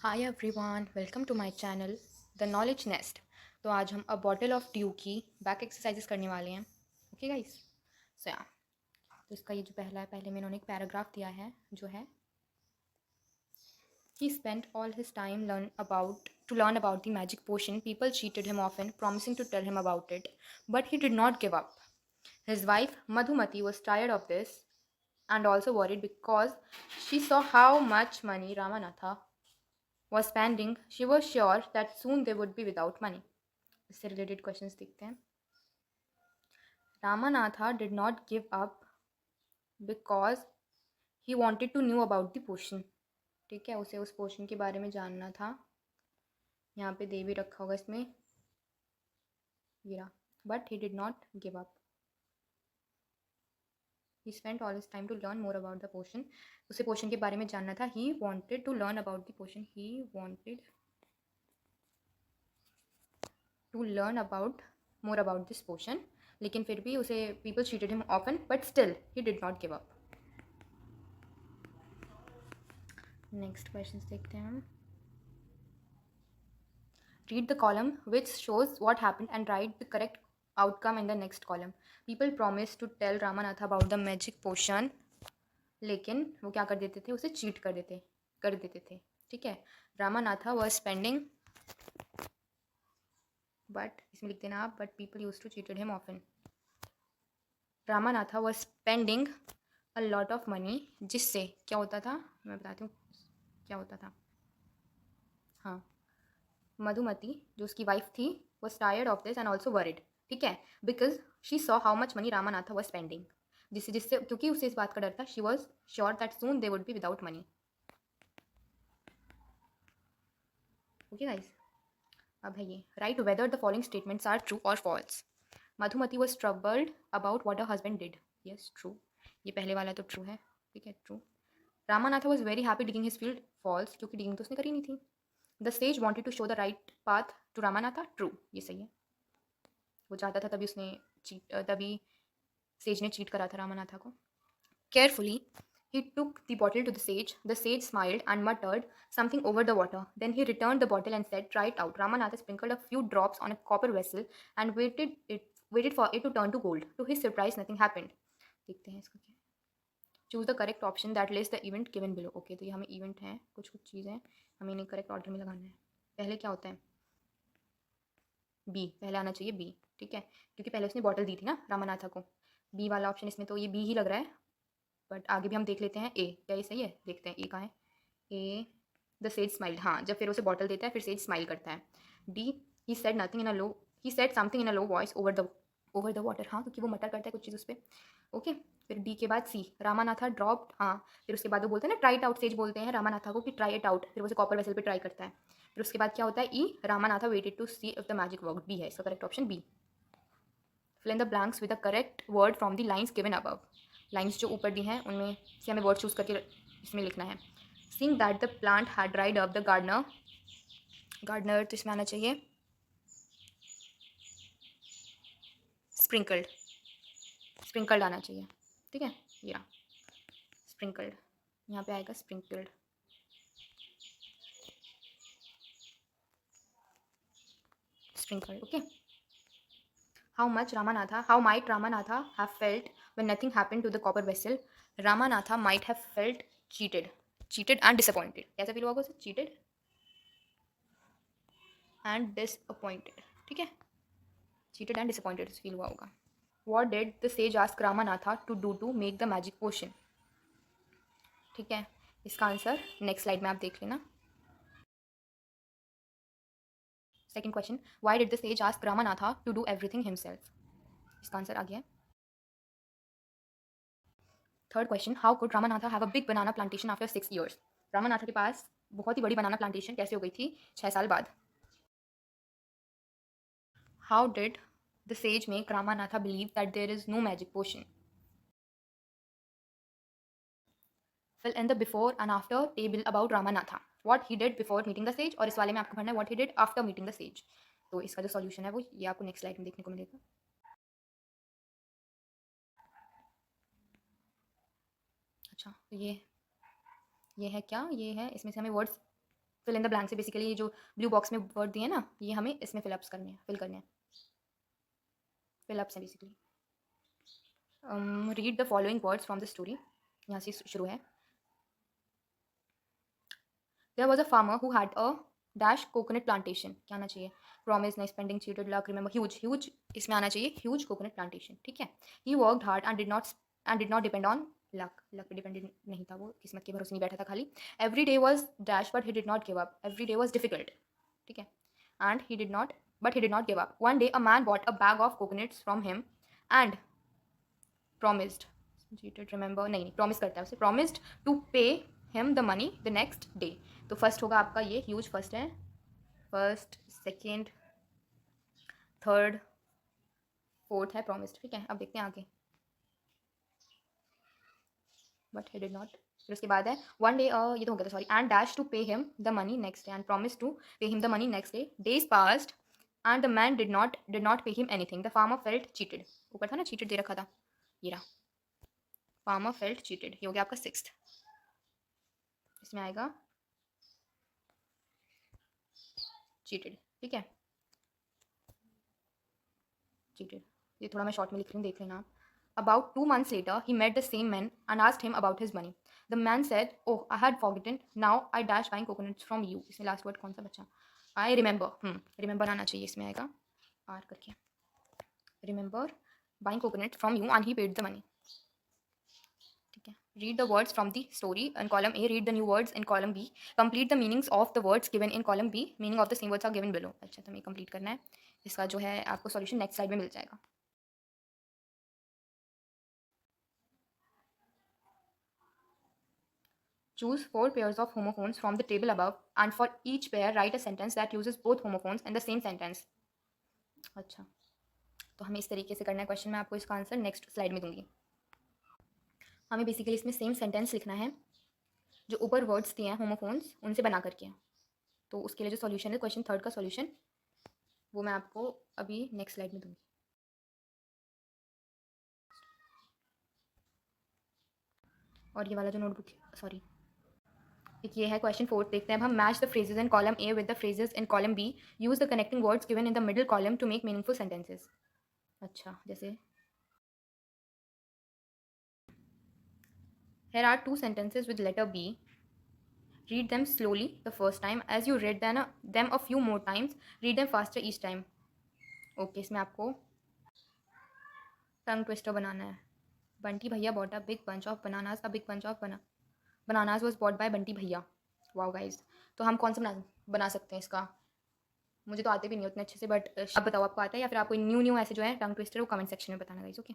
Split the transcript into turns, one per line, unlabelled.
Hi everyone, welcome to my channel the knowledge nest. तो आज हम अ बॉटल ऑफ ड्यू की back exercises करने वाले हैं। ओके गाइस, सो या तो इसका ये जो पहला है, पहले में इन्होंने एक पैराग्राफ दिया है जो है he spent all his time learn about the magic potion. People cheated him often, promising to tell him about it, but he did not give up. His wife Madhumati was tired of this and also worried because she saw how much money Ramanatha was spending. She was sure that soon they would be without money. इससे related questions देखते हैं। Ramanatha did not give up because he wanted to knew about the potion. ठीक है, उसे उस पोशन के बारे में जानना था। यहाँ पे दे भी रखा होगा इसमें ये रहा, but he did not give up. He spent all his time to learn more about the potion. उसे पोशन के बारे में जानना था। He wanted to learn about the potion. He wanted to learn about more about this potion, लेकिन फिर भी उसे people cheated him often, but still he did not give up. Next question देखते हैं हम। Read the column which shows what happen and write the correct outcome in the next column. People promise to tell Ramanath about the magic potion, लेकिन वो क्या कर देते थे, उसे चीट कर देते थे। ठीक है, रामानाथा वॉज स्पेंडिंग, बट इसमें लिख देना आप, but people use to cheated him often. Ramanatha was spending a lot of money, जिससे क्या होता था, मैं बताती हूँ क्या होता था। हाँ, मधुमती जो उसकी वाइफ थी was tired of this and also worried. ठीक है, because she saw how much money Ramanatha was spending, जिससे जिससे क्योंकि उसे इस बात का डर था। She was sure that soon they would be without money. Okay guys, अब है ये write whether the following statements are true और false. Madhumati was troubled about what a husband did. Yes true, ये पहले वाला तो ट्रू है। ठीक है, true. Ramanatha was very happy digging his field. False, क्योंकि डिगिंग तो उसने करी नहीं थी। The sage wanted to show the right path to Ramanatha. True, ये सही है। वो चाहता था, तभी सेज ने चीट करा था रामानाथा को। Carefully he took the bottle to the sage. The sage smiled and muttered something over the water. Then he returned the bottle and said, "Try it out." Ramanatha sprinkled a few drops on a copper vessel and waited for it to turn to gold. To his surprise, nothing happened. देखते हैं इसका क्या। Choose the correct option that lists the event given below. Okay, तो ये हमें event है, कुछ कुछ चीज़ें हमें इन्हें करेक्ट ऑर्डर में लगाना है। पहले क्या होता है, बी पहले आना चाहिए, बी। ठीक है, क्योंकि पहले उसने बॉटल दी थी ना रामानाथा को। बी वाला ऑप्शन इसमें तो ये बी ही लग रहा है, बट आगे भी हम देख लेते हैं। ए, क्या ये सही है, देखते हैं ए कहाँ है। ए, द सेज स्माइल्ड, हाँ, जब फिर उसे बॉटल देता है फिर सेज स्माइल करता है। D, he said nothing in a low, he said something in a low voice over the water. हाँ, क्योंकि वो मटर करता है कुछ चीज़ उस पर। ओके, फिर डी के बाद सी, रामानाथा ड्रॉप्ड। हाँ, फिर उसके बाद वो बोलते हैं ना ट्राई इट आउट, सेज बोलते हैं रामानाथा को कि ट्राई इट आउट, फिर वो उसे कॉपर वेसल पे ट्राई करता है। फिर उसके बाद क्या होता है, ई, Ramanatha waited to see if the magic work. B है इसका correct option, B. Fill in the blanks with the correct word from the lines given above. Lines जो ऊपर दी हैं उनमें से हमें वर्ड चूज़ करके इसमें लिखना है। Seeing that the plant had dried up, the gardener तो इसमें आना चाहिए स्प्रिंकल्ड, स्प्रिंकल्ड आना चाहिए। ठीक है, या स्प्रिंकल्ड, यहाँ पे आएगा sprinkled. Sprinkled, okay. How might Ramanatha have felt when nothing happened to the copper vessel? Ramanatha might have felt cheated and disappointed. कैसा फील हुआ उसे, cheated and disappointed। ठीक है, cheated and disappointed फील हुआ होगा। What did the sage ask Ramanatha to do to make the magic potion? ठीक है, इसका आंसर नेक्स्ट स्लाइड में आप देख लेना। Second question, why did the sage ask Ramanatha to do everything himself? इसका आंसर आ गया है। Third question, how could Ramanatha have a big banana plantation after 6 years? Ramanatha के पास बहुत ही बड़ी बनाना प्लांटेशन कैसे हो गई थी 6 साल बाद? How did the sage make Ramanatha believe that there is no magic potion? Fill in the before and after table about Ramanatha. What he did before meeting the sage, और इस वाले में आपको भरना है what he did after meeting the sage. तो इसका जो सॉल्यूशन है वो ये आपको नेक्स्ट स्लाइड में देखने को मिलेगा। अच्छा, तो ये है क्या, ये है, इसमें से हमें words fill in the blank से बेसिकली ये जो ब्लू बॉक्स में वर्ड दिए हैं ना, ये हमें इसमें फिलअप्स करने हैं, फिल करने हैं, फिलअप्स हैं basically. Read the following words from the story, यहाँ से शुरू है। There was a farmer who had a dash coconut plantation, क्या आना चाहिए? Promise, nice, spending, cheated, luck, remember, huge, huge इसमें आना चाहिए, ह्यूज कोकोनट प्लांटेशन, ठीक है। He worked hard and did not depend on luck, luck पे dependent नहीं था, वो किस्मत के भरोसे नहीं बैठा था खाली। Every day was dash but he did not give up, every day was difficult, ठीक है। And he did not but he did not give up. One day a man bought a bag of coconuts from him and promised, cheated, remember नहीं, promise करता है उसे, promised to pay him the money the next day। तो first होगा आपका ये huge, first है, first, second, third, fourth है promised, ठीक है। अब देखते हैं आगे, बट he did not, फिर उसके बाद है वन डे, ये तो हो गया था sorry, and dash to pay him the money next day, and promised to pay him the money next day. Days passed and the man did not pay him anything, the farmer felt cheated, ऊपर था ना cheated दे रखा था, ये रहा, farmer felt cheated, ये हो गया आपका सिक्स्थ। इसमें आएगा चीटेड, ठीक है, चीटेड, ये थोड़ा मैं शॉर्ट में लिख रही हूँ, देख लेना आप। About 2 months later, he met the same man and asked him about his money. The man said, "Oh, I had forgotten. Now I dash buying coconuts from you." इसमें लास्ट वर्ड कौन सा बचा? I remember. रिमेंबर आना चाहिए, इसमें आएगा are करके, remember buying coconut from you and he paid the money, ठीक है। Read the words from the story in column A, read the new words in column B, complete the meanings of the words given in column B, meaning of the same words are given below. अच्छा, तो हमें complete करना है, इसका जो है आपको solution next slide में मिल जाएगा। Choose 4 pairs of homophones from the table above and for each pair write a sentence that uses both homophones in the same sentence। अच्छा, तो हमें इस तरीके से करना है क्वेश्चन, मैं आपको इसका आंसर नेक्स्ट स्लाइड में दूंगी। हमें बेसिकली इसमें सेम सेंटेंस लिखना है, जो ऊपर वर्ड्स दिए हैं होमोफोन्स उनसे बना करके, तो उसके लिए जो सॉल्यूशन है क्वेश्चन थर्ड का सॉल्यूशन, वो मैं आपको अभी नेक्स्ट स्लाइड में दूंगी। और ये वाला जो नोटबुक, सॉरी, एक ये है क्वेश्चन फोर्थ, देखते हैं अब हम। Match the phrases in column A with the phrases in column B, use the connecting words given in the middle column to make meaningful sentences. अच्छा, जैसे here are 2 sentences with letter B, read them slowly the first time, as you read them a few more times read them faster each time। Okay, इसमें आपको tongue twister बनाना है। बंटी भैया bought a big bunch of bananas, a big bunch of bananas was bought by Bunty भैया। Wow guys, तो हम कौन सा बना सकते हैं इसका? मुझे तो आते भी नहीं उतने अच्छे से, बट अब बताओ आपको आता है या फिर आपको न्यू न्यू ऐसे जो है टंग ट्विस्टर, वो कमेंट सेक्शन में बताना गाइस, ओके।